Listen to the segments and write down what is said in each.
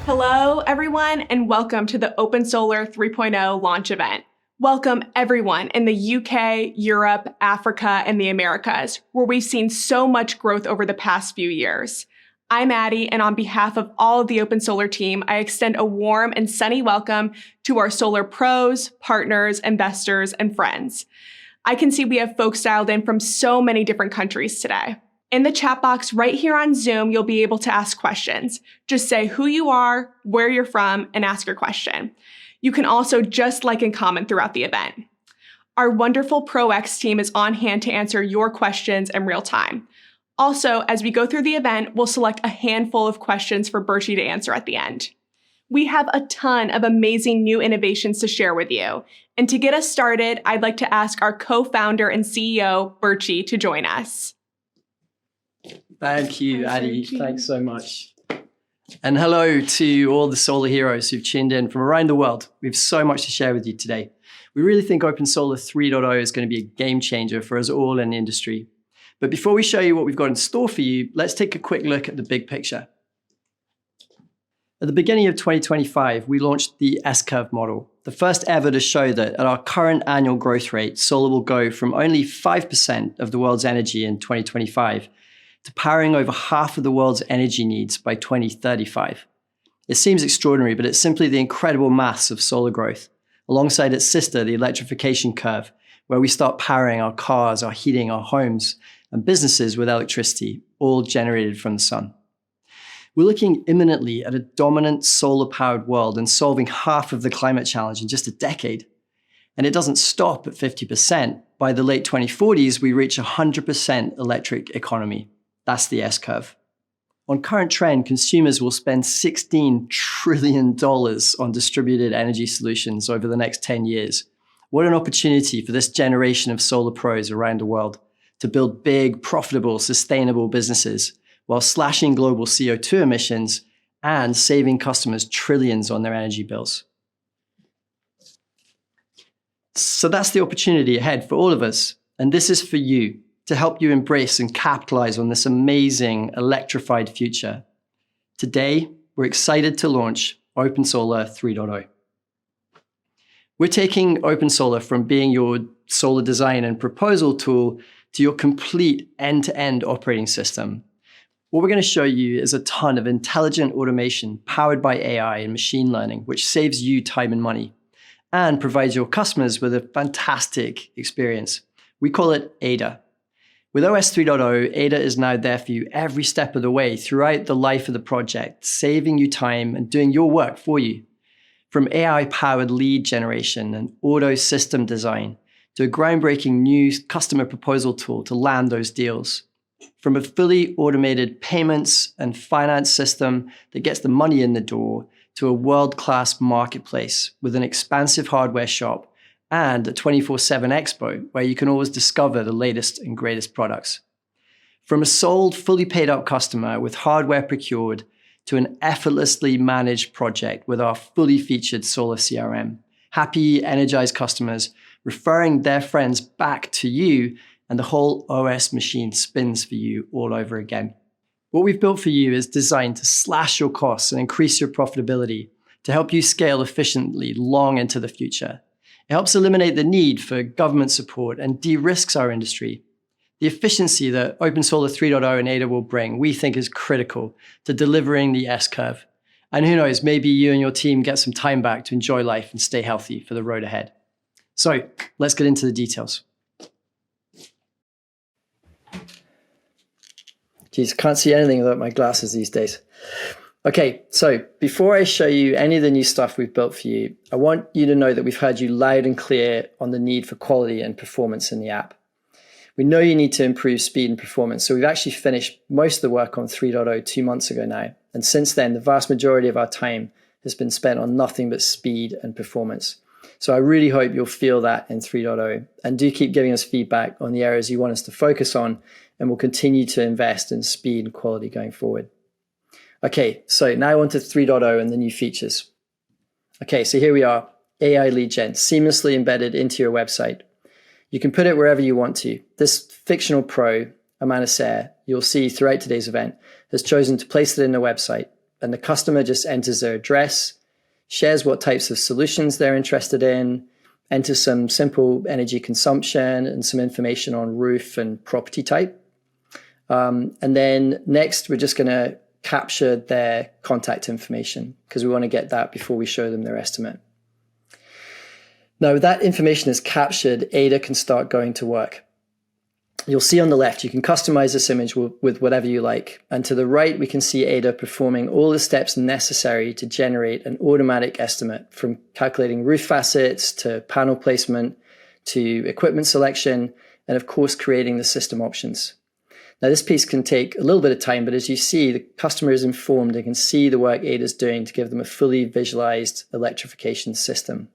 Hello, everyone, and welcome to the OpenSolar 3.0 launch event. Welcome everyone in the UK, Europe, Africa, and the Americas, where we've seen so much growth over the past few years. I'm Addie, and on behalf of all of the OpenSolar team, I extend a warm and sunny welcome to our solar pros, partners, investors, and friends. I can see we have folks dialed in from so many different countries today. In the chat box right here on Zoom, you'll be able to ask questions. Just say who you are, where you're from, and ask your question. You can also just like and comment throughout the event. Our wonderful ProX team is on hand to answer your questions in real time. Also, as we go through the event, we'll select a handful of questions for Bertie to answer at the end. We have a ton of amazing new innovations to share with you. And to get us started, I'd like to ask our co-founder and CEO, Bertie, to join us. Thank you, Addie. Thanks so much. And hello to all the solar heroes who've tuned in from around the world. We have so much to share with you today. We really think OpenSolar 3.0 is going to be a game changer for us all in the industry. But before we show you what we've got in store for you, let's take a quick look at the big picture. At the beginning of 2025, we launched the S-curve model, the first ever to show that at our current annual growth rate, solar will go from only 5% of the world's energy in 2025 to powering over half of the world's energy needs by 2035. It seems extraordinary, but it's simply the incredible maths of solar growth, alongside its sister, the electrification curve, where we start powering our cars, our heating, our homes, and businesses with electricity, all generated from the sun. We're looking imminently at a dominant solar-powered world and solving half of the climate challenge in just a decade. And it doesn't stop at 50%. By the late 2040s, we reach 100% electric economy. That's the S-curve. On current trend, consumers will spend $16 trillion on distributed energy solutions over the next 10 years. What an opportunity for this generation of solar pros around the world to build big, profitable, sustainable businesses while slashing global CO2 emissions and saving customers trillions on their energy bills. So that's the opportunity ahead for all of us. And this is for you, to help you embrace and capitalize on this amazing electrified future. Today, we're excited to launch OpenSolar 3.0. We're taking OpenSolar from being your solar design and proposal tool to your complete end-to-end operating system. What we're going to show you is a ton of intelligent automation powered by AI and machine learning, which saves you time and money and provides your customers with a fantastic experience. We call it ADA. With OS 3.0, ADA is now there for you every step of the way throughout the life of the project, saving you time and doing your work for you. From AI-powered lead generation and auto system design to a groundbreaking new customer proposal tool to land those deals. From a fully automated payments and finance system that gets the money in the door to a world-class marketplace with an expansive hardware shop and a 24/7 Expo where you can always discover the latest and greatest products. From a sold, fully paid up customer with hardware procured to an effortlessly managed project with our fully featured solar CRM. Happy, energized customers referring their friends back to you, and the whole OS machine spins for you all over again. What we've built for you is designed to slash your costs and increase your profitability to help you scale efficiently long into the future. It helps eliminate the need for government support and de-risks our industry. The efficiency that OpenSolar 3.0 and ADA will bring, we think, is critical to delivering the S-curve. And who knows, maybe you and your team get some time back to enjoy life and stay healthy for the road ahead. So let's get into the details. Geez, can't see anything without my glasses these days. Okay, so before I show you any of the new stuff we've built for you, I want you to know that we've heard you loud and clear on the need for quality and performance in the app. We know you need to improve speed and performance, so we've actually finished most of the work on 3.0 2 months ago now. And since then, the vast majority of our time has been spent on nothing but speed and performance. So I really hope you'll feel that in 3.0. And do keep giving us feedback on the areas you want us to focus on, and we'll continue to invest in speed and quality going forward. Okay, so now on to 3.0 and the new features. Okay, so here we are, AI lead gen, seamlessly embedded into your website. You can put it wherever you want to. This fictional pro, Amanda Sayre, you'll see throughout today's event, has chosen to place it in the website. and the customer just enters their address, shares what types of solutions they're interested in, enters some simple energy consumption and some information on roof and property type. And then next, we're just going to capture their contact information because we want to get that before we show them their estimate. Now, that information is captured, Ada can start going to work. You'll see on the left, you can customize this image with whatever you like. And to the right, we can see Ada performing all the steps necessary to generate an automatic estimate, from calculating roof facets to panel placement to equipment selection, and of course, creating the system options. Now, this piece can take a little bit of time, but as you see, the customer is informed and can see the work Ada's doing to give them a fully visualized electrification system.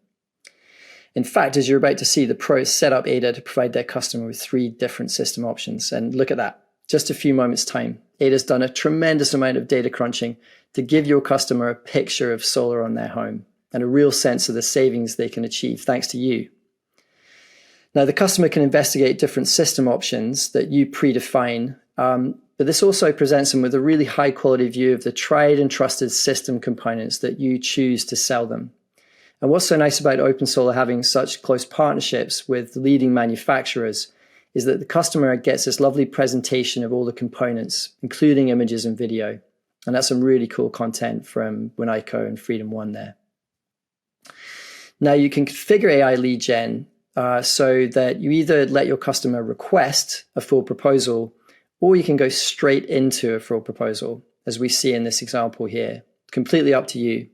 In fact, as you're about to see, the pros set up Ada to provide their customer with 3 different system options. And look at that, just a few moments' time. Ada's done a tremendous amount of data crunching to give your customer a picture of solar on their home and a real sense of the savings they can achieve thanks to you. Now, the customer can investigate different system options that you predefine, but this also presents them with a really high quality view of the tried and trusted system components that you choose to sell them. And what's so nice about OpenSolar having such close partnerships with leading manufacturers is that the customer gets this lovely presentation of all the components, including images and video. And that's some really cool content from Winico and Freedom One there. Now, you can configure AI lead gen so that you either let your customer request a full proposal, or you can go straight into a full proposal, as we see in this example here. Completely up to you.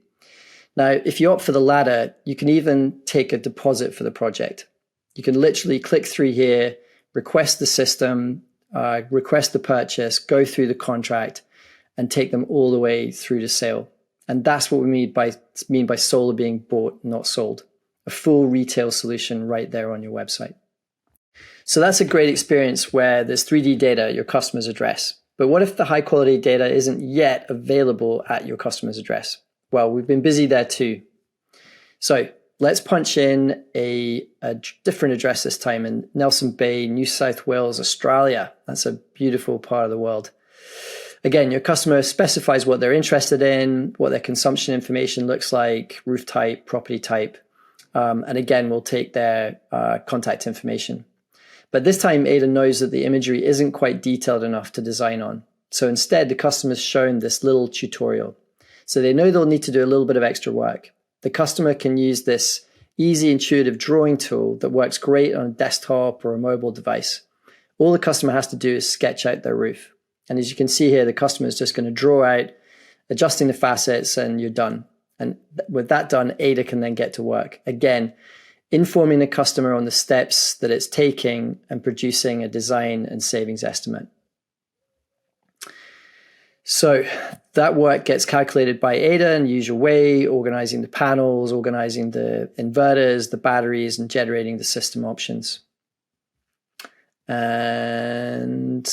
Now, if you opt for the latter, you can even take a deposit for the project. You can literally click through here, request the system, request the purchase, go through the contract, and take them all the way through to sale. And that's what we mean by solar being bought, not sold. A full retail solution right there on your website. So that's a great experience where there's 3D data at your customer's address. But what if the high quality data isn't yet available at your customer's address? Well, we've been busy there too. So let's punch in a different address this time in Nelson Bay, New South Wales, Australia. That's a beautiful part of the world. Again, your customer specifies what they're interested in, what their consumption information looks like, roof type, property type. And again, we'll take their contact information. But this time, Ada knows that the imagery isn't quite detailed enough to design on. So instead, the customer's shown this little tutorial. So they know they'll need to do a little bit of extra work. The customer can use this easy, intuitive drawing tool that works great on a desktop or a mobile device. All the customer has to do is sketch out their roof. And as you can see here, the customer is just going to draw out, adjusting the facets, and you're done. And with that done, Ada can then get to work. Again, informing the customer on the steps that it's taking and producing a design and savings estimate. So that work gets calculated by Ada in the usual way, organizing the panels, organizing the inverters, the batteries, and generating the system options. And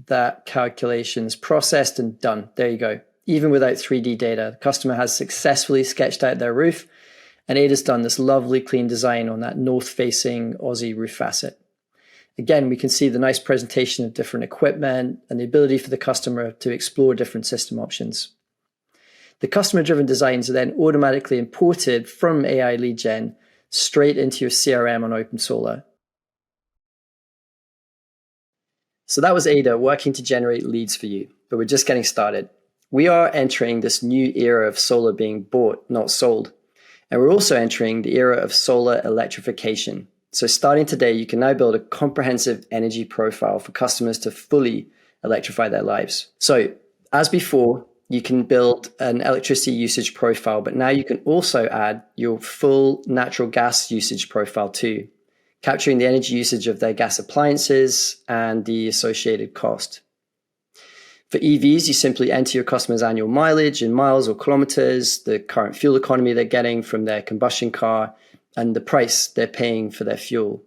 that calculation is processed and done. There you go. Even without 3D data, the customer has successfully sketched out their roof, and Ada's done this lovely clean design on that north-facing Aussie roof facet. Again, we can see the nice presentation of different equipment and the ability for the customer to explore different system options. The customer-driven designs are then automatically imported from AI lead gen straight into your CRM on OpenSolar. So that was Ada working to generate leads for you, but we're just getting started. We are entering this new era of solar being bought, not sold. And we're also entering the era of solar electrification. So starting today, you can now build a comprehensive energy profile for customers to fully electrify their lives. So as before, you can build an electricity usage profile, but now you can also add your full natural gas usage profile too, capturing the energy usage of their gas appliances and the associated cost. For EVs, you simply enter your customer's annual mileage in miles or kilometers, the current fuel economy they're getting from their combustion car, and the price they're paying for their fuel.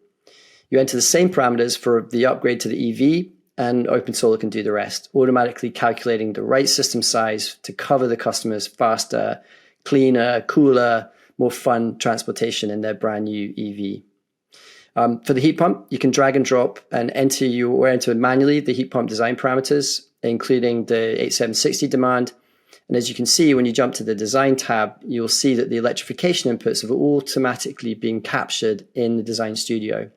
You enter the same parameters for the upgrade to the EV, and OpenSolar can do the rest, automatically calculating the right system size to cover the customer's faster, cleaner, cooler, more fun transportation in their brand new EV. For the heat pump, you can drag and drop and enter manually the heat pump design parameters, including the 8760 demand, And as you can see, when you jump to the design tab, you'll see that the electrification inputs have automatically been captured in the design studio.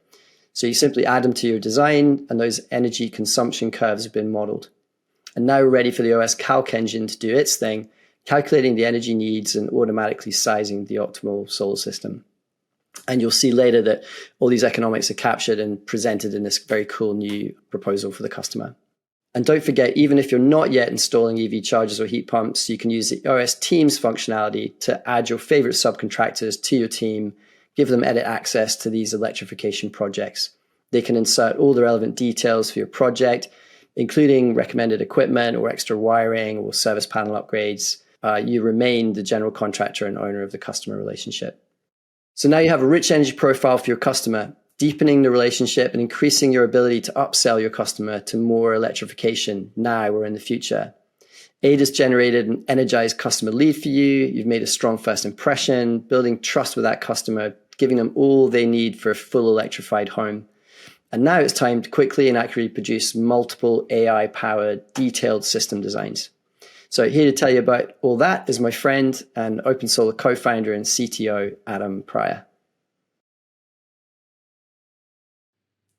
So you simply add them to your design and those energy consumption curves have been modeled. And now we're ready for the OS Calc engine to do its thing, calculating the energy needs and automatically sizing the optimal solar system. And you'll see later that all these economics are captured and presented in this very cool new proposal for the customer. And don't forget, even if you're not yet installing EV chargers or heat pumps, you can use the OS Teams functionality to add your favorite subcontractors to your team, give them edit access to these electrification projects. They can insert all the relevant details for your project, including recommended equipment or extra wiring or service panel upgrades. You remain the general contractor and owner of the customer relationship. So now you have a rich energy profile for your customer, deepening the relationship and increasing your ability to upsell your customer to more electrification now or in the future. Ada's generated an energized customer lead for you. You've made a strong first impression, building trust with that customer, giving them all they need for a full electrified home. And now it's time to quickly and accurately produce multiple AI-powered detailed system designs. So here to tell you about all that is my friend and OpenSolar co-founder and CTO, Adam Pryor.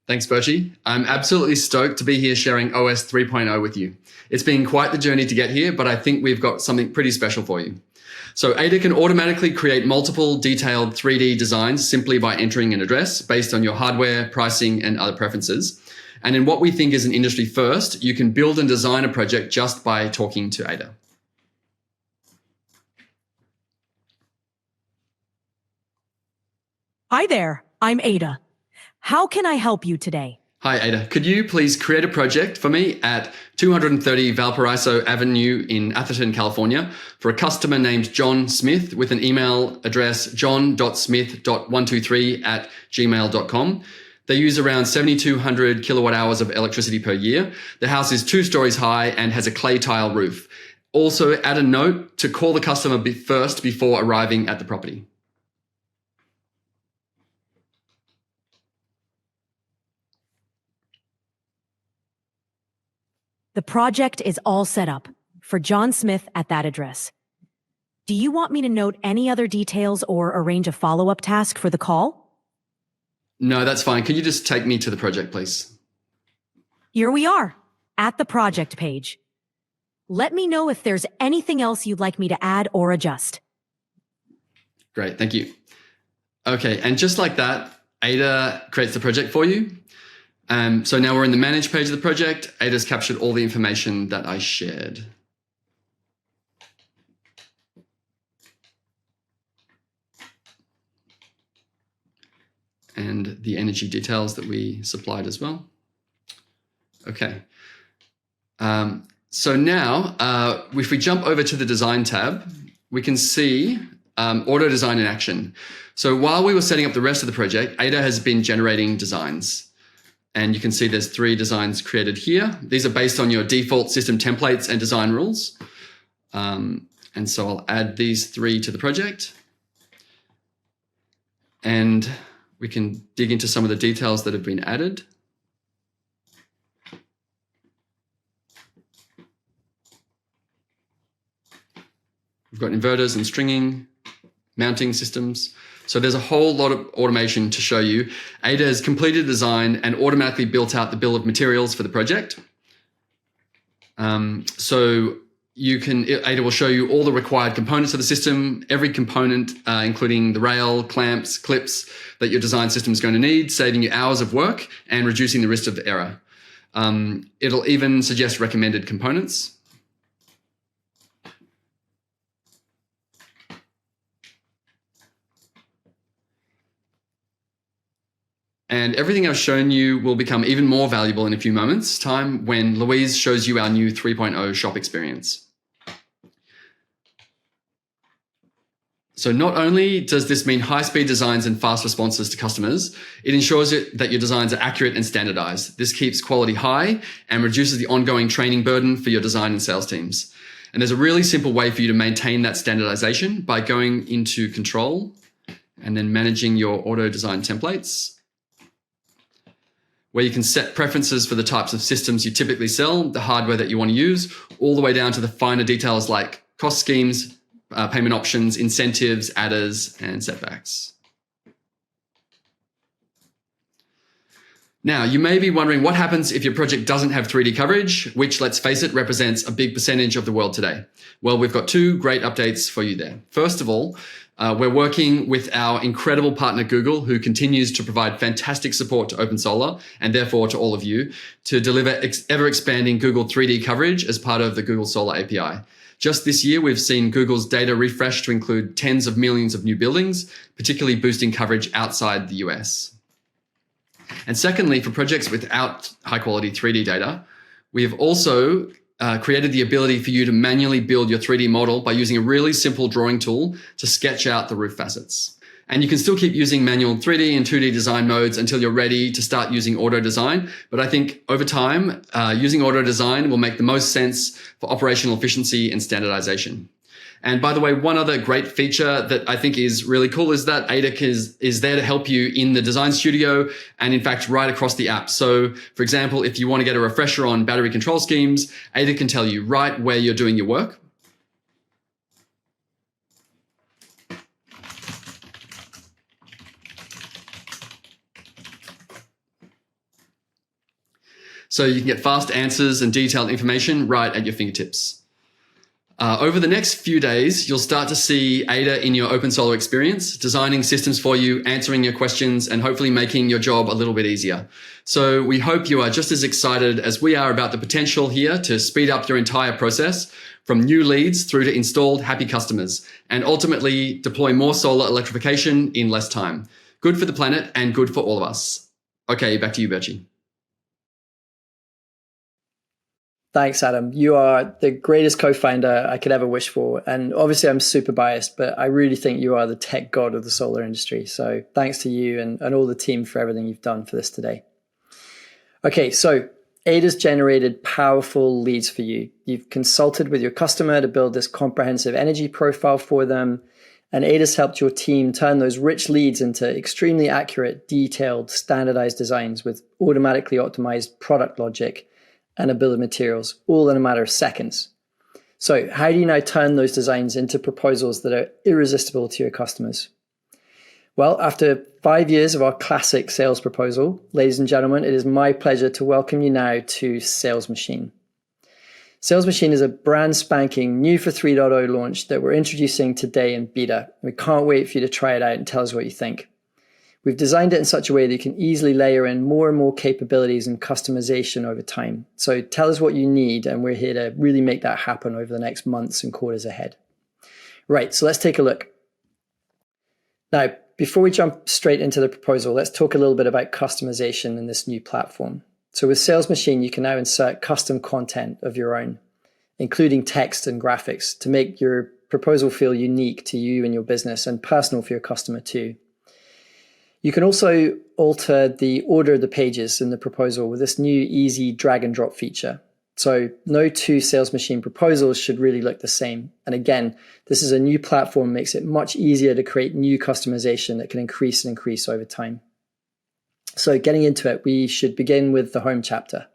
Thanks, Bertie. I'm absolutely stoked to be here sharing OS 3.0 with you. It's been quite the journey to get here, but I think we've got something pretty special for you. So Ada can automatically create multiple detailed 3D designs simply by entering an address based on your hardware, pricing, and other preferences. And in what we think is an industry first, you can build and design a project just by talking to Ada. Hi there, I'm Ada. How can I help you today? Hi, Ada. Could you please create a project for me at 230 Valparaiso Avenue in Atherton, California, for a customer named John Smith with an email address john.smith.123@gmail.com. They use around 7,200 kilowatt hours of electricity per year. The house is 2 stories high and has a clay tile roof. Also, add a note to call the customer first before arriving at the property. The project is all set up for John Smith at that address. Do you want me to note any other details or arrange a follow-up task for the call? No, that's fine. Could you just take me to the project, please? Here we are, at the project page. Let me know if there's anything else you'd like me to add or adjust. Great, thank you. Okay, and just like that, Ada creates the project for you. So now we're in the manage page of the project. Ada's captured all the information that I shared. And the energy details that we supplied as well. Okay. So now, if we jump over to the design tab, we can see auto design in action. So while we were setting up the rest of the project, Ada has been generating designs. And you can see there's 3 designs created here. These are based on your default system templates and design rules. And so I'll add these 3 to the project. And we can dig into some of the details that have been added. We've got inverters and stringing, mounting systems. So there's a whole lot of automation to show you. Ada has completed the design and automatically built out the bill of materials for the project. So Ada will show you all the required components of the system, every component, including the rail, clamps, clips that your design system is going to need, saving you hours of work and reducing the risk of error. It'll even suggest recommended components. And everything I've shown you will become even more valuable in a few moments' time when Louise shows you our new 3.0 shop experience. So not only does this mean high-speed designs and fast responses to customers, it ensures that your designs are accurate and standardized. This keeps quality high and reduces the ongoing training burden for your design and sales teams. And there's a really simple way for you to maintain that standardization by going into Control and then managing your auto design templates, where you can set preferences for the types of systems you typically sell, the hardware that you want to use, all the way down to the finer details like cost schemes, payment options, incentives, adders, and setbacks. Now, you may be wondering what happens if your project doesn't have 3D coverage, which, let's face it, represents a big percentage of the world today. Well, we've got two great updates for you there. First of all, we're working with our incredible partner, Google, who continues to provide fantastic support to OpenSolar and therefore to all of you to deliver ever-expanding Google 3D coverage as part of the Google Solar API. Just this year, we've seen Google's data refresh to include tens of millions of new buildings, particularly boosting coverage outside the US. And secondly, for projects without high-quality 3D data, we have also created the ability for you to manually build your 3D model by using a really simple drawing tool to sketch out the roof facets. And you can still keep using manual 3D and 2D design modes until you're ready to start using auto design. But I think over time, using auto design will make the most sense for operational efficiency and standardization. And by the way, one other great feature that I think is really cool is that ADIC is there to help you in the design studio and in fact, right across the app. So for example, if you want to get a refresher on battery control schemes, ADIC can tell you right where you're doing your work. So you can get fast answers and detailed information right at your fingertips. Over the next few days, you'll start to see Ada in your OpenSolar experience, designing systems for you, answering your questions, and hopefully making your job a little bit easier. So we hope you are just as excited as we are about the potential here to speed up your entire process from new leads through to installed happy customers and ultimately deploy more solar electrification in less time. Good for the planet and good for all of us. Okay, back to you, Bertie. Thanks, Adam. You are the greatest co-founder I could ever wish for. And obviously I'm super biased, but I really think you are the tech god of the solar industry. So thanks to you and all the team for everything you've done for this today. Okay, so Ada's generated powerful leads for you. You've consulted with your customer to build this comprehensive energy profile for them. And Ada's helped your team turn those rich leads into extremely accurate, detailed, standardized designs with automatically optimized product logic and a bill of materials, all in a matter of seconds. So how do you now turn those designs into proposals that are irresistible to your customers? Well, after 5 years of our classic sales proposal, ladies and gentlemen, it is my pleasure to welcome you now to Sales Machine. Sales Machine is a brand spanking new for 3.0 launch that we're introducing today in beta. We can't wait for you to try it out and tell us what you think. We've designed it in such a way that you can easily layer in more and more capabilities and customization over time. So tell us what you need, and we're here to really make that happen over the next months and quarters ahead. Right, so let's take a look. Now, before we jump straight into the proposal, let's talk a little bit about customization in this new platform. So with Sales Machine, you can now insert custom content of your own, including text and graphics, to make your proposal feel unique to you and your business and personal for your customer too. You can also alter the order of the pages in the proposal with this new easy drag and drop feature. So no two Sales Machine proposals should really look the same. And again, this is a new platform, makes it much easier to create new customization that can increase and increase over time. So getting into it, we should begin with the home chapter.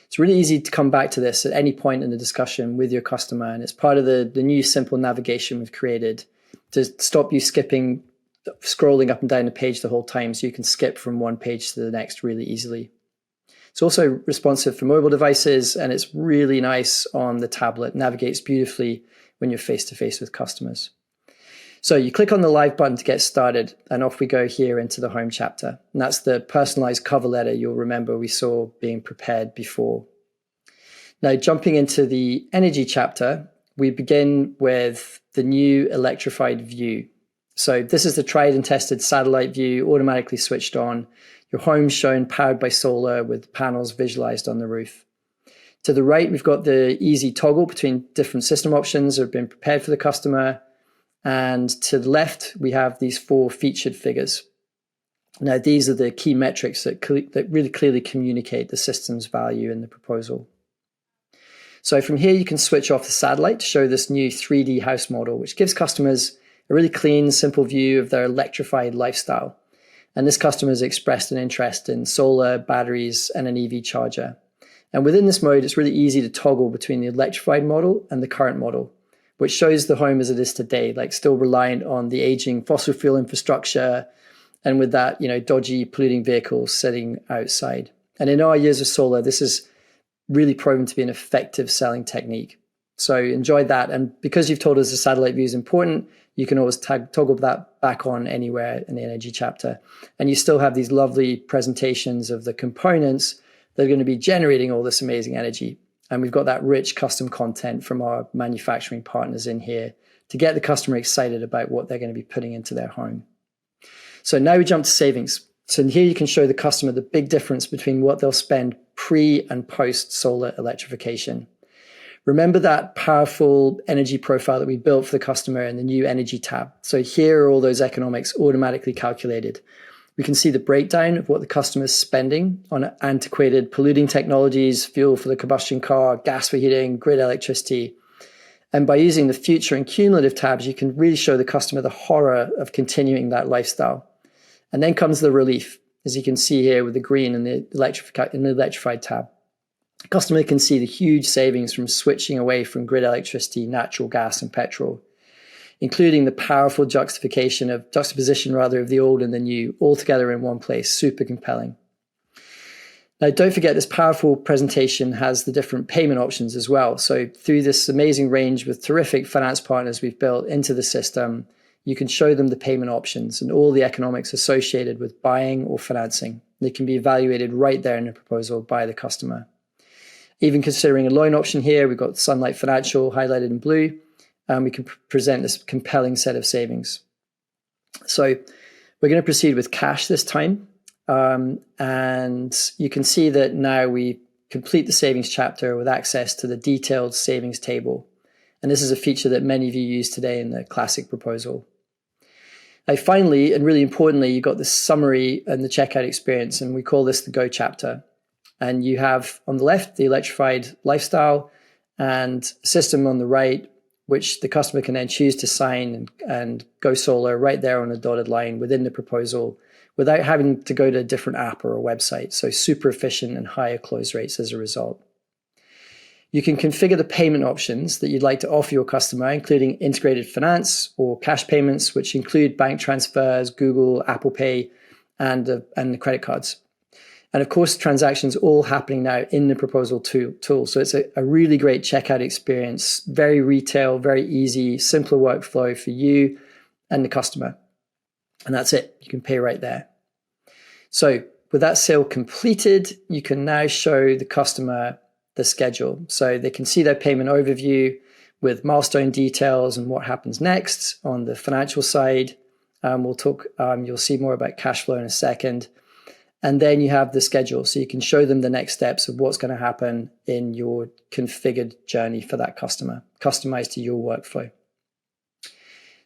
It's really easy to come back to this at any point in the discussion with your customer. And it's part of the new simple navigation we've created to stop you scrolling up and down the page the whole time, so you can skip from one page to the next really easily. It's also responsive for mobile devices, and it's really nice on the tablet. Navigates beautifully when you're face-to-face with customers. So you click on the live button to get started, and off we go here into the home chapter. And that's the personalized cover letter you'll remember we saw being prepared before. Now, jumping into the energy chapter, we begin with the new electrified view. So this is the tried and tested satellite view, automatically switched on. Your home shown powered by solar with panels visualized on the roof. To the right, we've got the easy toggle between different system options that have been prepared for the customer. And to the left, we have these 4 featured figures. Now, these are the key metrics that really clearly communicate the system's value in the proposal. So from here, you can switch off the satellite to show this new 3D house model, which gives customers a really clean, simple view of their electrified lifestyle. And this customer has expressed an interest in solar, batteries, and an EV charger. And within this mode, it's really easy to toggle between the electrified model and the current model, which shows the home as it is today, like still reliant on the aging fossil fuel infrastructure, and with that, dodgy polluting vehicles sitting outside. And in our years of solar, this is really proven to be an effective selling technique. So enjoy that. And because you've told us the satellite view is important, you can always toggle that back on anywhere in the energy chapter. And you still have these lovely presentations of the components that are going to be generating all this amazing energy. And we've got that rich custom content from our manufacturing partners in here to get the customer excited about what they're going to be putting into their home. So now we jump to savings. So here you can show the customer the big difference between what they'll spend pre and post solar electrification. Remember that powerful energy profile that we built for the customer in the new energy tab. So here are all those economics automatically calculated. We can see the breakdown of what the customer is spending on antiquated polluting technologies, fuel for the combustion car, gas for heating, grid electricity. And by using the future and cumulative tabs, you can really show the customer the horror of continuing that lifestyle. And then comes the relief, as you can see here with the green in the electrified tab. The customer can see the huge savings from switching away from grid electricity, natural gas, and petrol, including the powerful juxtaposition of the old and the new, all together in one place. Super compelling. Now, don't forget, this powerful presentation has the different payment options as well. So through this amazing range with terrific finance partners we've built into the system, you can show them the payment options and all the economics associated with buying or financing. They can be evaluated right there in the proposal by the customer. Even considering a loan option here, we've got Sunlight Financial highlighted in blue, and we can present this compelling set of savings. So we're going to proceed with cash this time. And you can see that now we complete the savings chapter with access to the detailed savings table. And this is a feature that many of you use today in the classic proposal. Now, finally, and really importantly, you've got the summary and the checkout experience, and we call this the Go chapter. And you have on the left, the electrified lifestyle and system on the right, which the customer can then choose to sign and go solar right there on a dotted line within the proposal without having to go to a different app or a website. So super efficient and higher close rates as a result. You can configure the payment options that you'd like to offer your customer, including integrated finance or cash payments, which include bank transfers, Google, Apple Pay, and the credit cards. And of course, transactions all happening now in the proposal tool. So it's a really great checkout experience, very retail, very easy, simpler workflow for you and the customer. And that's it. You can pay right there. So with that sale completed, you can now show the customer the schedule. So they can see their payment overview with milestone details and what happens next on the financial side. We'll talk, you'll see more about cash flow in a second. And then you have the schedule. So you can show them the next steps of what's going to happen in your configured journey for that customer, customized to your workflow.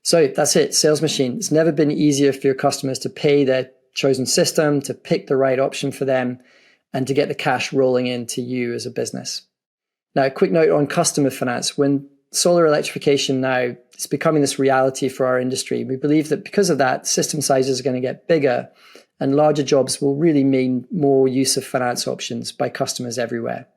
So that's it, Sales Machine. It's never been easier for your customers to pay their chosen system, to pick the right option for them, and to get the cash rolling into you as a business. Now, a quick note on customer finance. When solar electrification now is becoming this reality for our industry, we believe that because of that, system sizes are going to get bigger and larger jobs will really mean more use of finance options by customers everywhere.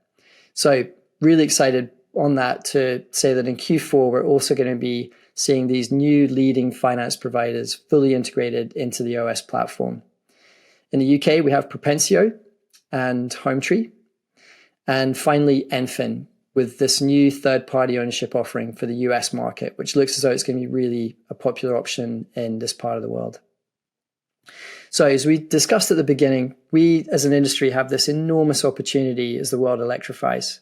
So really excited on that to say that in Q4, we're also going to be seeing these new leading finance providers fully integrated into the OS platform. In the UK, we have Propensio and HomeTree. And finally, Enfin, with this new third-party ownership offering for the US market, which looks as though it's going to be really a popular option in this part of the world. So as we discussed at the beginning, we as an industry have this enormous opportunity as the world electrifies.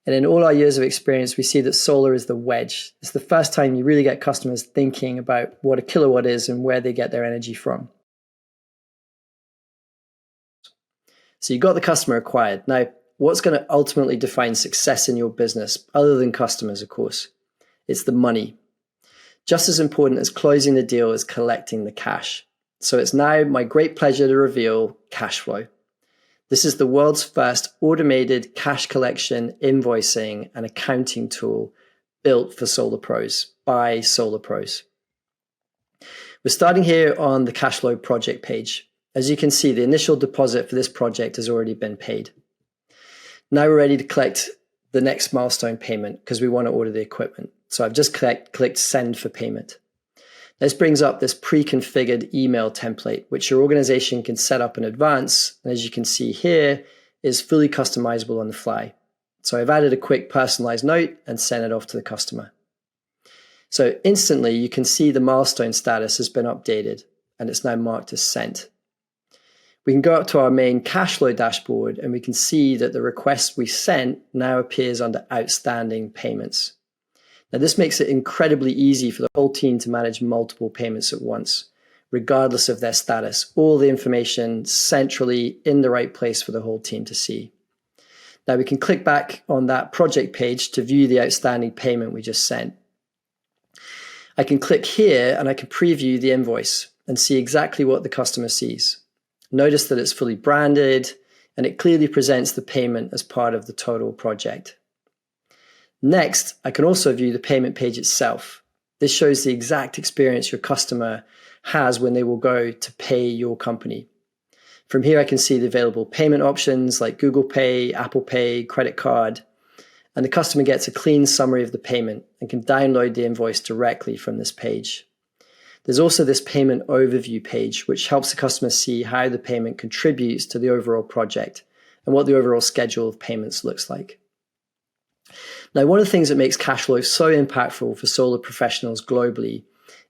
And in all our years of experience, we see that solar is the wedge. It's the first time you really get customers thinking about what a kilowatt is and where they get their energy from. So you got the customer acquired. Now, what's going to ultimately define success in your business, other than customers, of course? It's the money. Just as important as closing the deal is collecting the cash. So it's now my great pleasure to reveal Cashflow. This is the world's first automated cash collection, invoicing, and accounting tool built for solar pros by solar pros. We're starting here on the Cashflow project page. As you can see, the initial deposit for this project has already been paid. Now we're ready to collect the next milestone payment because we want to order the equipment. So I've just clicked send for payment. This brings up this pre-configured email template, which your organization can set up in advance. And as you can see here, is fully customizable on the fly. So I've added a quick personalized note and sent it off to the customer. So instantly you can see the milestone status has been updated and it's now marked as sent. We can go up to our main cash flow dashboard and we can see that the request we sent now appears under outstanding payments. Now, this makes it incredibly easy for the whole team to manage multiple payments at once, regardless of their status. All the information centrally in the right place for the whole team to see. Now, we can click back on that project page to view the outstanding payment we just sent. I can click here and I can preview the invoice and see exactly what the customer sees. Notice that it's fully branded and it clearly presents the payment as part of the total project. Next, I can also view the payment page itself. This shows the exact experience your customer has when they will go to pay your company. From here, I can see the available payment options like Google Pay, Apple Pay, credit card, and the customer gets a clean summary of the payment and can download the invoice directly from this page. There's also this payment overview page, which helps the customer see how the payment contributes to the overall project and what the overall schedule of payments looks like. Now, one of the things that makes cash flow so impactful for solar professionals globally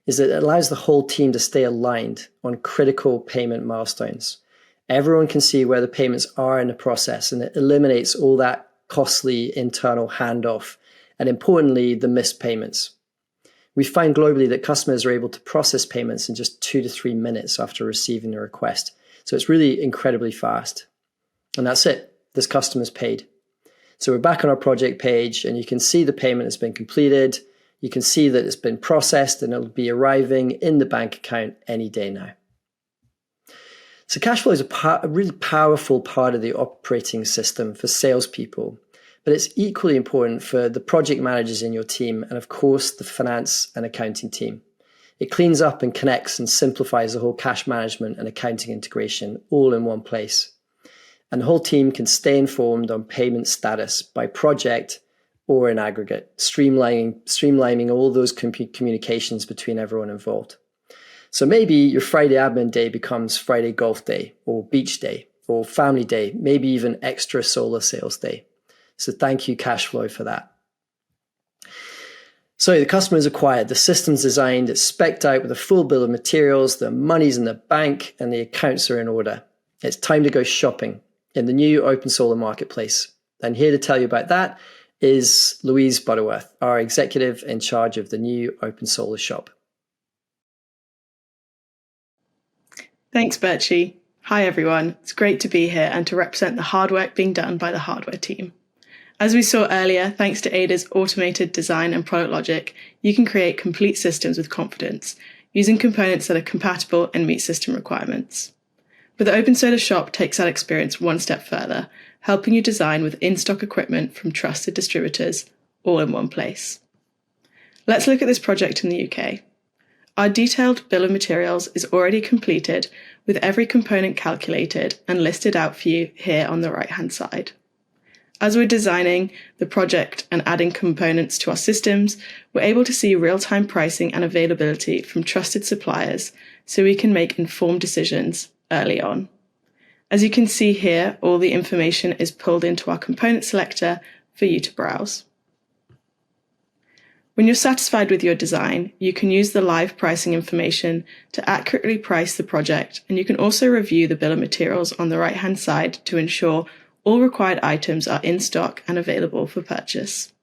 is that it allows the whole team to stay aligned on critical payment milestones. Everyone can see where the payments are in the process, and it eliminates all that costly internal handoff and, importantly, the missed payments. We find globally that customers are able to process payments in just 2 to 3 minutes after receiving the request. So it's really incredibly fast. And that's it. This customer's paid. So we're back on our project page and you can see the payment has been completed. You can see that it's been processed and it'll be arriving in the bank account any day now. So cash flow is a really powerful part of the operating system for salespeople, but it's equally important for the project managers in your team and, of course, the finance and accounting team. It cleans up and connects and simplifies the whole cash management and accounting integration all in one place. And the whole team can stay informed on payment status by project or in aggregate, streamlining all those communications between everyone involved. So maybe your Friday admin day becomes Friday golf day or beach day or family day, maybe even extra solar sales day. So thank you, cash flow, for that. So the customer is acquired, the system's designed, it's spec'd out with a full bill of materials, the money's in the bank and the accounts are in order. It's time to go shopping in the new OpenSolar marketplace. And here to tell you about that is Louise Butterworth, our executive in charge of the new OpenSolar shop. Thanks, Birchie. Hi, everyone. It's great to be here and to represent the hard work being done by the hardware team. As we saw earlier, thanks to Ada's automated design and product logic, you can create complete systems with confidence, using components that are compatible and meet system requirements. But the OpenSolar shop takes that experience one step further, helping you design with in-stock equipment from trusted distributors, all in one place. Let's look at this project in the UK. Our detailed bill of materials is already completed, with every component calculated and listed out for you here on the right-hand side. As we're designing the project and adding components to our systems, we're able to see real-time pricing and availability from trusted suppliers so we can make informed decisions early on. As you can see here, all the information is pulled into our component selector for you to browse. When you're satisfied with your design, you can use the live pricing information to accurately price the project, and you can also review the bill of materials on the right-hand side to ensure all required items are in stock and available for purchase.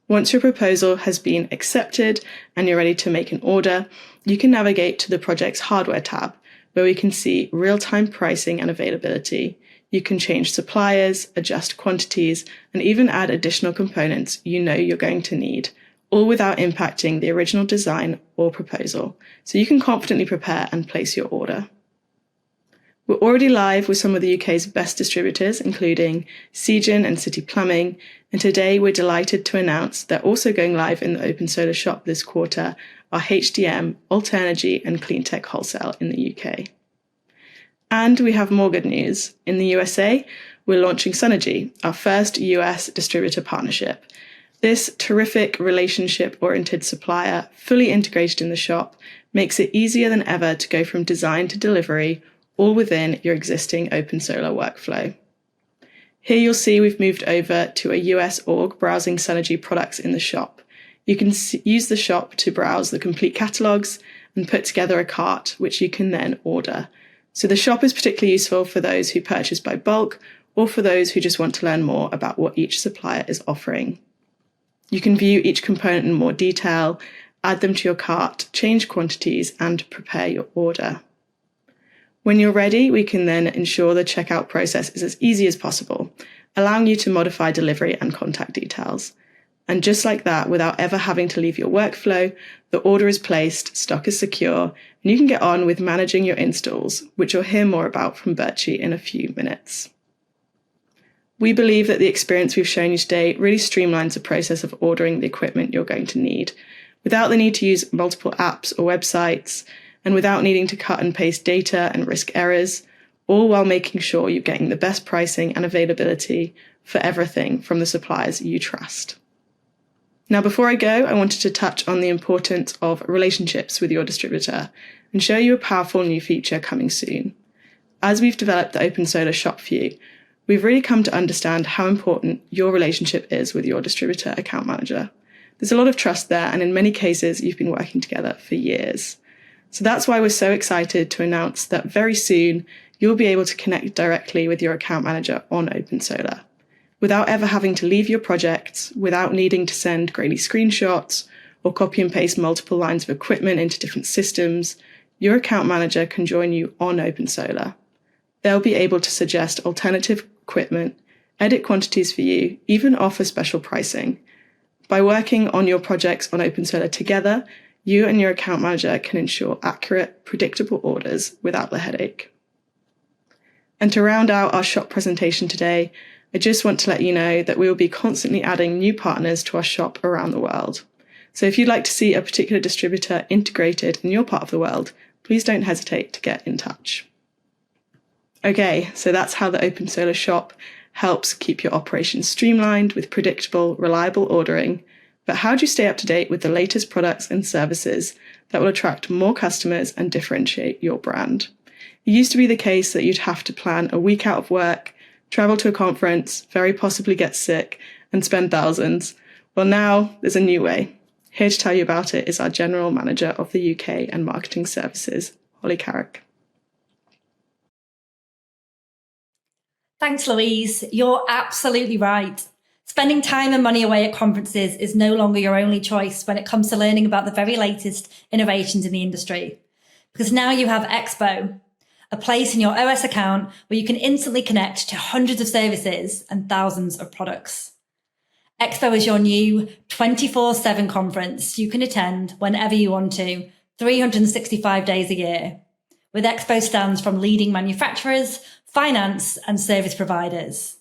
Once your proposal has been accepted and you're ready to make an order, you can navigate to the project's hardware tab, where we can see real-time pricing and availability. You can change suppliers, adjust quantities, and even add additional components you know you're going to need, all without impacting the original design or proposal, so you can confidently prepare and place your order. We're already live with some of the UK's best distributors, including Seagen and City Plumbing, and today we're delighted to announce they're also going live in the OpenSolar shop this quarter, are HDM, Alternergy and Cleantech Wholesale in the UK. And we have more good news. In the USA, we're launching Sonergy, our first US distributor partnership. This terrific relationship-oriented supplier, fully integrated in the shop, makes it easier than ever to go from design to delivery, all within your existing OpenSolar workflow. Here you'll see we've moved over to a US org browsing Synergy products in the shop. You can use the shop to browse the complete catalogues and put together a cart, which you can then order. So the shop is particularly useful for those who purchase by bulk or for those who just want to learn more about what each supplier is offering. You can view each component in more detail, add them to your cart, change quantities, and prepare your order. When you're ready, we can then ensure the checkout process is as easy as possible, allowing you to modify delivery and contact details. And just like that, without ever having to leave your workflow, the order is placed, stock is secure, and you can get on with managing your installs, which you'll hear more about from Bertie in a few minutes. We believe that the experience we've shown you today really streamlines the process of ordering the equipment you're going to need, without the need to use multiple apps or websites, and without needing to cut and paste data and risk errors, all while making sure you're getting the best pricing and availability for everything from the suppliers you trust. Now, before I go, I wanted to touch on the importance of relationships with your distributor and show you a powerful new feature coming soon. As we've developed the OpenSolar shop for you, we've really come to understand how important your relationship is with your distributor account manager. There's a lot of trust there, and in many cases, you've been working together for years. So that's why we're so excited to announce that very soon, you'll be able to connect directly with your account manager on OpenSolar, without ever having to leave your projects, without needing to send grainy screenshots or copy and paste multiple lines of equipment into different systems. Your account manager can join you on OpenSolar. They'll be able to suggest alternative equipment, edit quantities for you, even offer special pricing. By working on your projects on OpenSolar together, you and your account manager can ensure accurate, predictable orders without the headache. And to round out our shop presentation today, I just want to let you know that we will be constantly adding new partners to our shop around the world. So if you'd like to see a particular distributor integrated in your part of the world, please don't hesitate to get in touch. Okay, so that's how the OpenSolar shop helps keep your operations streamlined with predictable, reliable ordering. But how do you stay up to date with the latest products and services that will attract more customers and differentiate your brand? It used to be the case that you'd have to plan a week out of work, travel to a conference, very possibly get sick, and spend thousands. Well, now there's a new way. Here to tell you about it is our General Manager of the UK and Marketing Services, Holly Carrick. Thanks, Louise. You're absolutely right. Spending time and money away at conferences is no longer your only choice when it comes to learning about the very latest innovations in the industry. Because now you have Expo, a place in your OS account where you can instantly connect to hundreds of services and thousands of products. Expo is your new 24/7 conference you can attend whenever you want to, 365 days a year, with Expo stands from leading manufacturers, finance and service providers.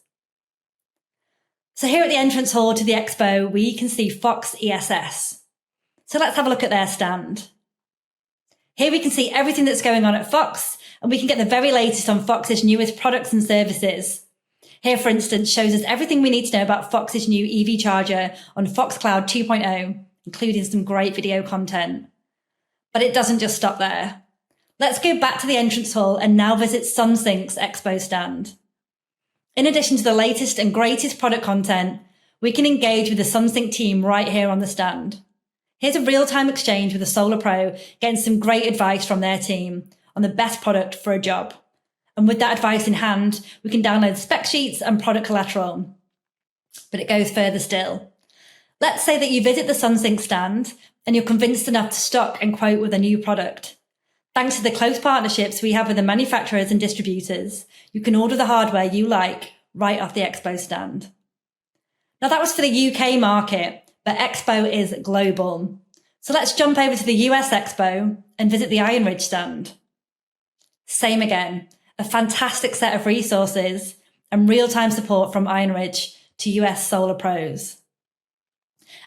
So here at the entrance hall to the Expo, we can see Fox ESS. So let's have a look at their stand. Here we can see everything that's going on at Fox, and we can get the very latest on Fox's newest products and services. Here, for instance, shows us everything we need to know about Fox's new EV charger on Fox Cloud 2.0, including some great video content. But it doesn't just stop there. Let's go back to the entrance hall and now visit SunSync's Expo stand. In addition to the latest and greatest product content, we can engage with the SunSync team right here on the stand. Here's a real-time exchange with a Solar Pro, getting some great advice from their team on the best product for a job. And with that advice in hand, we can download spec sheets and product collateral. But it goes further still. Let's say that you visit the SunSync stand and you're convinced enough to stock and quote with a new product. Thanks to the close partnerships we have with the manufacturers and distributors, you can order the hardware you like right off the Expo stand. Now that was for the UK market, but Expo is global. So let's jump over to the US Expo and visit the Iron Ridge stand. Same again, a fantastic set of resources and real-time support from Iron Ridge to US Solar Pros.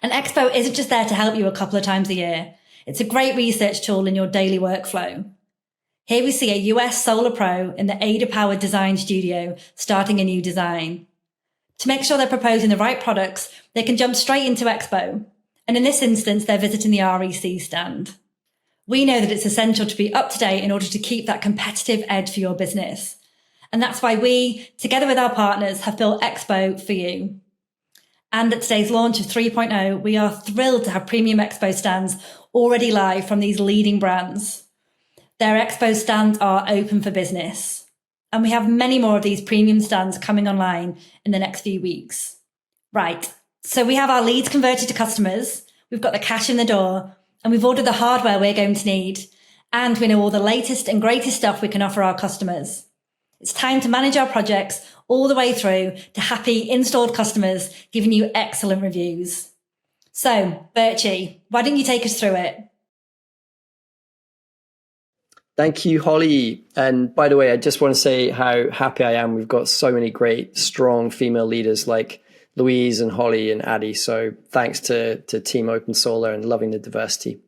And Expo isn't just there to help you a couple of times a year. It's a great research tool in your daily workflow. Here we see a US Solar Pro in the Ada-powered design studio starting a new design. To make sure they're proposing the right products, they can jump straight into Expo. And in this instance, they're visiting the REC stand. We know that it's essential to be up to date in order to keep that competitive edge for your business. And that's why we, together with our partners, have built Expo for you. And at today's launch of 3.0, we are thrilled to have premium Expo stands already live from these leading brands. Their Expo stands are open for business. And we have many more of these premium stands coming online in the next few weeks. Right, so we have our leads converted to customers, we've got the cash in the door, and we've ordered the hardware we're going to need. And we know all the latest and greatest stuff we can offer our customers. It's time to manage our projects all the way through to happy installed customers giving you excellent reviews. So, Birchie, why don't you take us through it? Thank you, Holly. And by the way, I just want to say how happy I am. We've got so many great, strong female leaders like Louise and Holly and Addie. So thanks to Team OpenSolar and loving the diversity.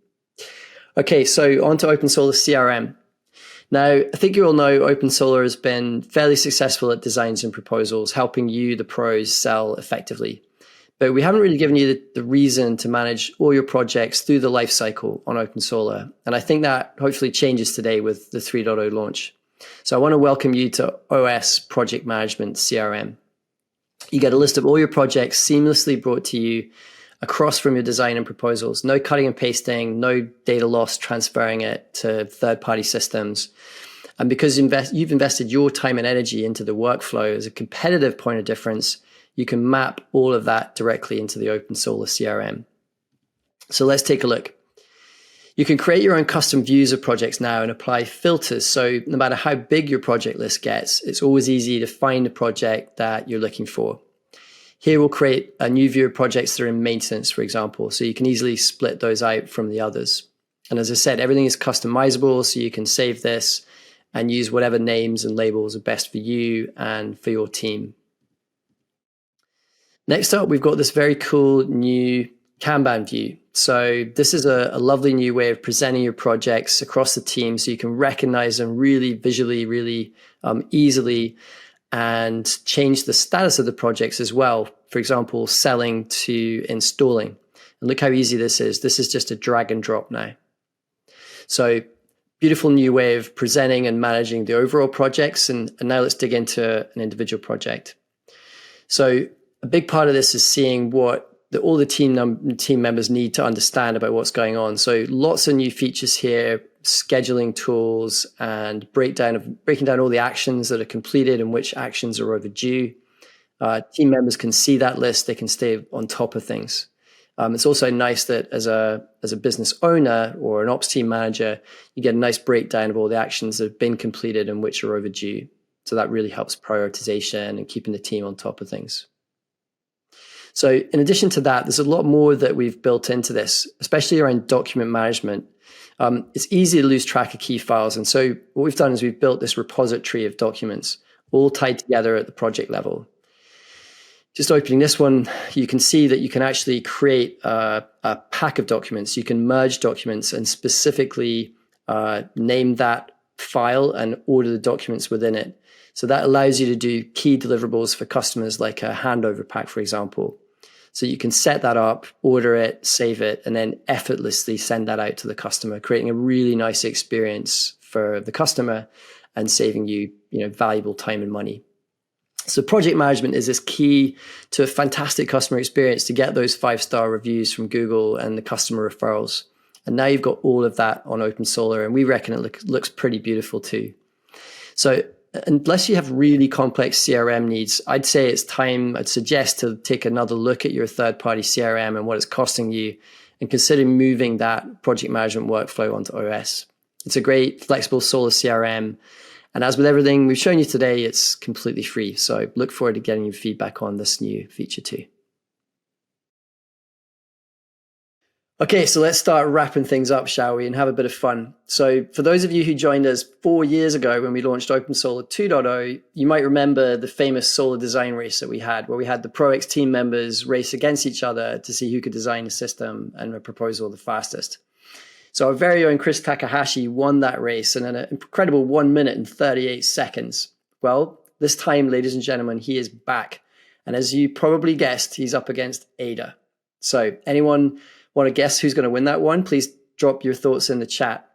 Okay, so on to OpenSolar CRM. Now, I think you all know OpenSolar has been fairly successful at designs and proposals, helping you, the pros, sell effectively. But we haven't really given you the reason to manage all your projects through the life cycle on OpenSolar. And I think that hopefully changes today with the 3.0 launch. So I want to welcome you to OS Project Management CRM. You get a list of all your projects seamlessly brought to you across from your design and proposals. No cutting and pasting, no data loss transferring it to third-party systems. And because you've invested your time and energy into the workflow as a competitive point of difference, you can map all of that directly into the OpenSolar CRM. So let's take a look. You can create your own custom views of projects now and apply filters. So no matter how big your project list gets, it's always easy to find the project that you're looking for. Here we'll create a new view of projects that are in maintenance, for example, so you can easily split those out from the others. And as I said, everything is customizable, so you can save this and use whatever names and labels are best for you and for your team. Next up, we've got this very cool new Kanban view. So this is a lovely new way of presenting your projects across the team so you can recognize them really visually, really easily, and change the status of the projects as well. For example, selling to installing. And look how easy this is. This is just a drag and drop now. So beautiful new way of presenting and managing the overall projects. And now let's dig into an individual project. So a big part of this is seeing what all the team members need to understand about what's going on. So lots of new features here, scheduling tools, and breaking down all the actions that are completed and which actions are overdue. Team members can see that list; they can stay on top of things. It's also nice that as a business owner or an ops team manager, you get a nice breakdown of all the actions that have been completed and which are overdue. So that really helps prioritization and keeping the team on top of things. So in addition to that, there's a lot more that we've built into this, especially around document management. It's easy to lose track of key files. And so what we've done is we've built this repository of documents all tied together at the project level. Just opening this one, you can see that you can actually create a pack of documents. You can merge documents and specifically name that file and order the documents within it. So that allows you to do key deliverables for customers like a handover pack, for example. So you can set that up, order it, save it, and then effortlessly send that out to the customer, creating a really nice experience for the customer and saving you, valuable time and money. So project management is this key to a fantastic customer experience to get those 5-star reviews from Google and the customer referrals. And now you've got all of that on OpenSolar, and we reckon it looks pretty beautiful too. So unless you have really complex CRM needs, I'd suggest to take another look at your third-party CRM and what it's costing you and consider moving that project management workflow onto OS. It's a great flexible solar CRM. And as with everything we've shown you today, it's completely free. So look forward to getting your feedback on this new feature too. Okay, so let's start wrapping things up, shall we, and have a bit of fun. So for those of you who joined us 4 years ago when we launched OpenSolar 2.0, you might remember the famous solar design race that we had, where we had the ProX team members race against each other to see who could design a system and a proposal the fastest. So our very own Chris Takahashi won that race in an incredible 1 minute and 38 seconds. Well, this time, ladies and gentlemen, he is back. And as you probably guessed, he's up against Ada. So anyone want to guess who's going to win that one? Please drop your thoughts in the chat.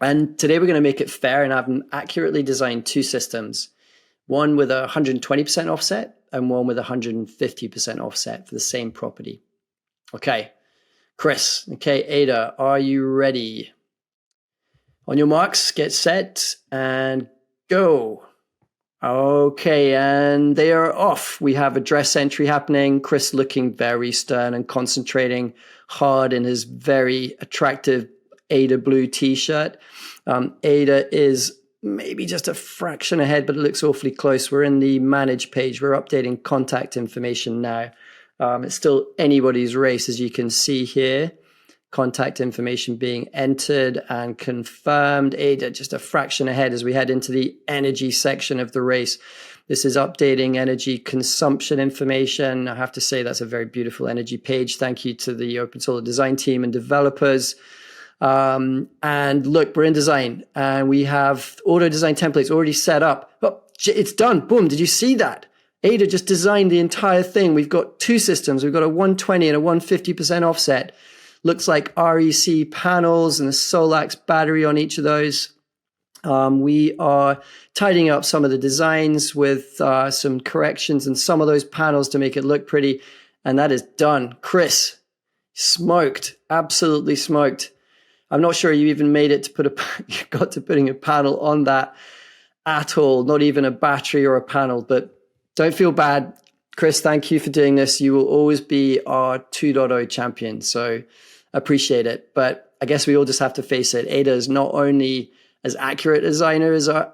And today we're going to make it fair and have accurately designed two systems, one with a 120% offset and one with 150% offset for the same property. Okay, Chris. Okay, Ada, are you ready? On your marks, get set and go. Okay, and they are off. We have a dress entry happening. Chris looking very stern and concentrating hard in his very attractive Ada blue t-shirt. Ada is maybe just a fraction ahead, but it looks awfully close. We're in the manage page. We're updating contact information now. It's still anybody's race, as you can see here. Contact information being entered and confirmed. Ada just a fraction ahead as we head into the energy section of the race. This is updating energy consumption information. I have to say that's a very beautiful energy page. Thank you to the OpenSolar design team and developers. And look, we're in design and we have auto design templates already set up. Oh, it's done. Boom. Did you see that? Ada just designed the entire thing. We've got two systems. We've got a 120 and a 150% offset. Looks like REC panels and a Solax battery on each of those. We are tidying up some of the designs with some corrections and some of those panels to make it look pretty. And that is done. Chris, smoked, absolutely smoked. I'm not sure you even made it to you got to putting a panel on that at all, not even a battery or a panel, but don't feel bad. Chris, thank you for doing this. You will always be our 2.0 champion. So appreciate it. But I guess we all just have to face it. Ada is not only as accurate a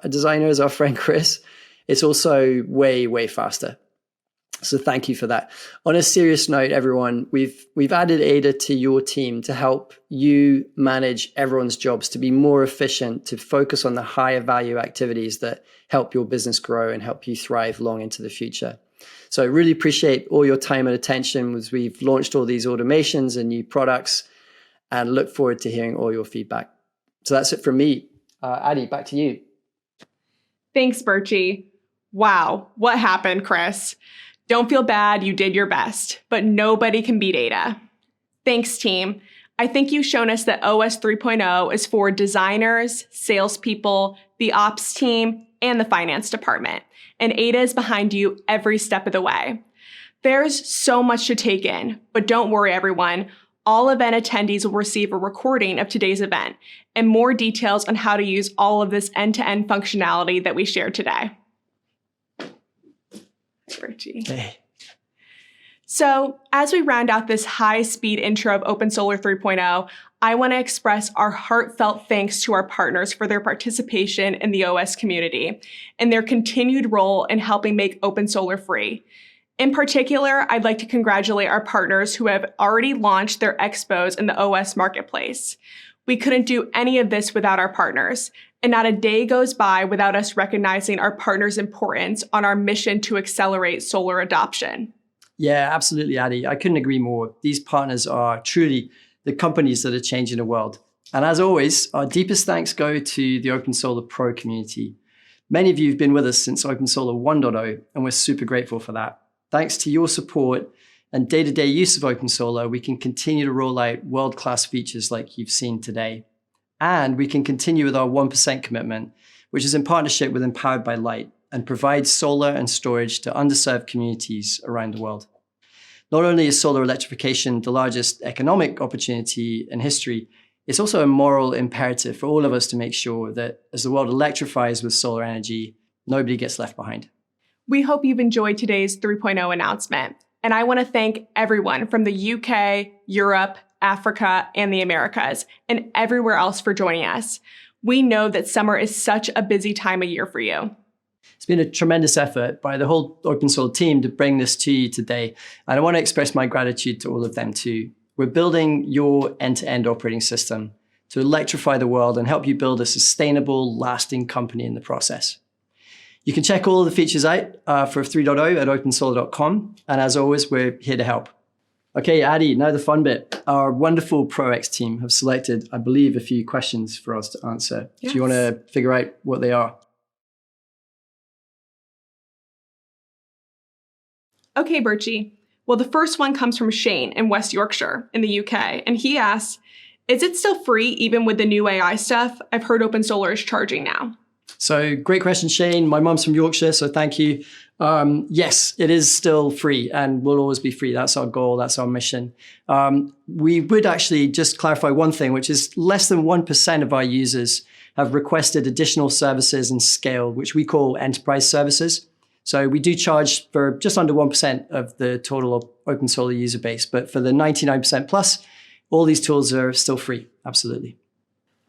designer as our friend Chris, it's also way, way faster. So thank you for that. On a serious note, everyone, we've added Ada to your team to help you manage everyone's jobs, to be more efficient, to focus on the higher value activities that help your business grow and help you thrive long into the future. So I really appreciate all your time and attention as we've launched all these automations and new products, and look forward to hearing all your feedback. So that's it from me. Addie, back to you. Thanks, Birchie. Wow, what happened, Chris? Don't feel bad, you did your best, but nobody can beat Ada. Thanks, team. I think you've shown us that OS 3.0 is for designers, salespeople, the ops team, and the finance department. And Ada is behind you every step of the way. There's so much to take in, but don't worry, everyone. All event attendees will receive a recording of today's event and more details on how to use all of this end-to-end functionality that we shared today. Hey. So as we round out this high-speed intro of OpenSolar 3.0, I want to express our heartfelt thanks to our partners for their participation in the OS community and their continued role in helping make OpenSolar free. In particular, I'd like to congratulate our partners who have already launched their expos in the OS marketplace. We couldn't do any of this without our partners, and not a day goes by without us recognizing our partners' importance on our mission to accelerate solar adoption. Yeah, absolutely, Addie. I couldn't agree more. These partners are truly the companies that are changing the world. And as always, our deepest thanks go to the OpenSolar Pro community. Many of you have been with us since OpenSolar 1.0, and we're super grateful for that. Thanks to your support and day-to-day use of OpenSolar, we can continue to roll out world-class features like you've seen today. And we can continue with our 1% commitment, which is in partnership with Empowered by Light and provides solar and storage to underserved communities around the world. Not only is solar electrification the largest economic opportunity in history, it's also a moral imperative for all of us to make sure that as the world electrifies with solar energy, nobody gets left behind. We hope you've enjoyed today's 3.0 announcement. And I want to thank everyone from the UK, Europe, Africa, and the Americas, and everywhere else for joining us. We know that summer is such a busy time of year for you. It's been a tremendous effort by the whole OpenSolar team to bring this to you today. And I want to express my gratitude to all of them too. We're building your end-to-end operating system to electrify the world and help you build a sustainable, lasting company in the process. You can check all the features out for 3.0 at opensolar.com. And as always, we're here to help. Okay, Addie, now the fun bit. Our wonderful ProX team have selected, I believe, a few questions for us to answer. Yes. Do you want to figure out what they are? Okay, Birchie. Well, the first one comes from Shane in West Yorkshire in the UK, and he asks, is it still free even with the new AI stuff? I've heard OpenSolar is charging now. So great question, Shane. My mum's from Yorkshire, so thank you. Yes, it is still free and will always be free. That's our goal. That's our mission. We would actually just clarify one thing, which is less than 1% of our users have requested additional services and scale, which we call enterprise services. So we do charge for just under 1% of the total OpenSolar user base, but for the 99% plus, all these tools are still free. Absolutely.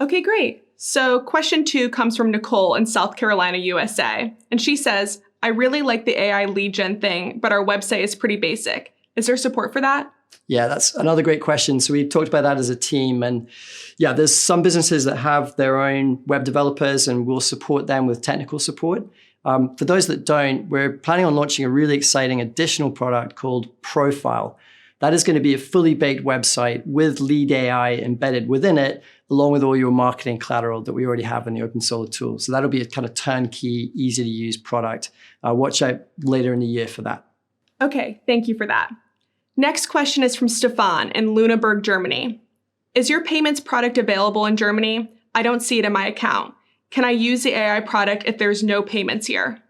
Okay, great. So question 2 comes from Nicole in South Carolina, USA. And she says, I really like the AI lead gen thing, but our website is pretty basic. Is there support for that? Yeah, that's another great question. So we talked about that as a team. And yeah, there's some businesses that have their own web developers and we'll support them with technical support. For those that don't, we're planning on launching a really exciting additional product called Profile. That is going to be a fully baked website with lead AI embedded within it, along with all your marketing collateral that we already have in the OpenSolar tool. So that'll be a kind of turnkey, easy to use product. Watch out later in the year for that. Okay, thank you for that. Next question is from Stefan in Lüneburg, Germany. Is your payments product available in Germany? I don't see it in my account. Can I use the AI product if there's no payments here?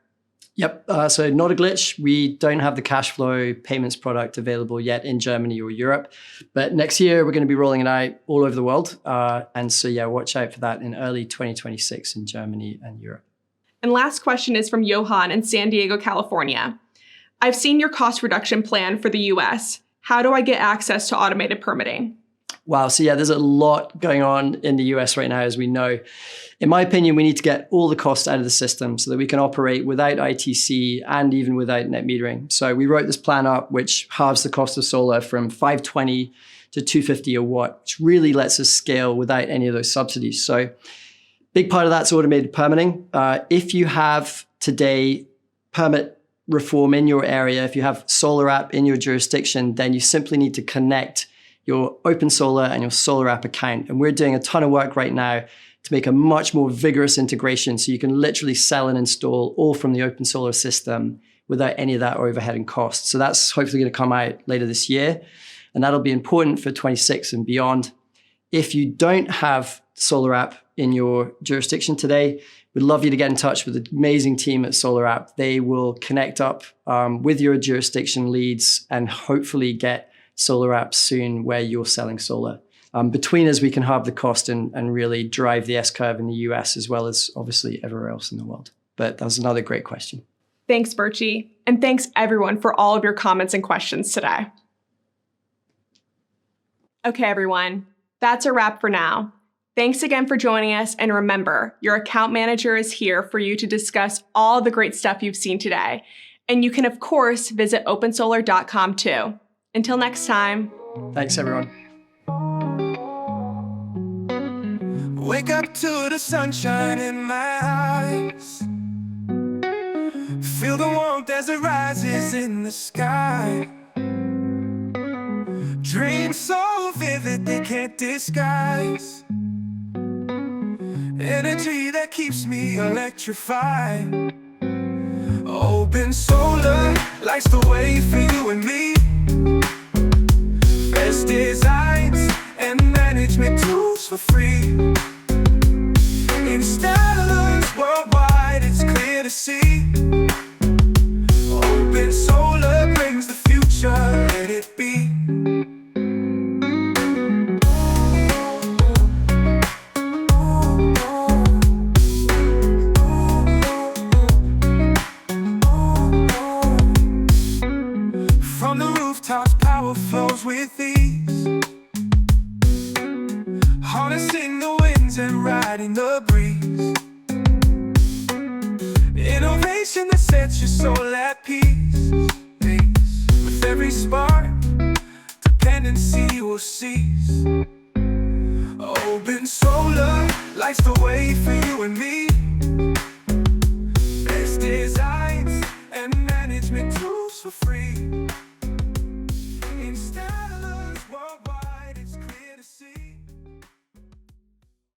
Yep, so not a glitch. We don't have the cash flow payments product available yet in Germany or Europe. But next year, we're going to be rolling it out all over the world. And so, yeah, watch out for that in early 2026 in Germany and Europe. And last question is from Johan in San Diego, California. I've seen your cost reduction plan for the US. How do I get access to automated permitting? Wow. So yeah, there's a lot going on in the US right now, as we know. In my opinion, we need to get all the costs out of the system so that we can operate without ITC and even without net metering. So we wrote this plan up, which halves the cost of solar from $520 to $250 a watt, which really lets us scale without any of those subsidies. So big part of that's automated permitting. If you have today permit reform in your area, if you have solar app in your jurisdiction, then you simply need to connect your OpenSolar and your solar app account. And we're doing a ton of work right now to make a much more vigorous integration so you can literally sell and install all from the OpenSolar system without any of that overhead and cost. So that's hopefully going to come out later this year. And that'll be important for 26 and beyond. If you don't have solar app in your jurisdiction today, we'd love you to get in touch with the amazing team at Solar App. They will connect up with your jurisdiction leads and hopefully get solar apps soon where you're selling solar. Between us, we can halve the cost and really drive the S-curve in the US as well as obviously everywhere else in the world. But that was another great question. Thanks, Birchie. And thanks everyone for all of your comments and questions today. Okay, everyone, that's a wrap for now. Thanks again for joining us. And remember, your account manager is here for you to discuss all the great stuff you've seen today. And you can, of course, visit opensolar.com too. Until next time. Thanks, everyone. Wake up to the sunshine in my eyes. Feel the warmth as it rises in the sky. Dreams so vivid they can't disguise. Energy that keeps me electrified. OpenSolar lights the way for you and me. Best designs and management tools for free. Installers worldwide, it's clear to see. OpenSolar brings the future, let it be. From the rooftops, power flows with ease. Harnessing the winds and riding the breeze. Innovation that sets your soul at peace. With every spark, dependency will cease. OpenSolar lights the way for you and me.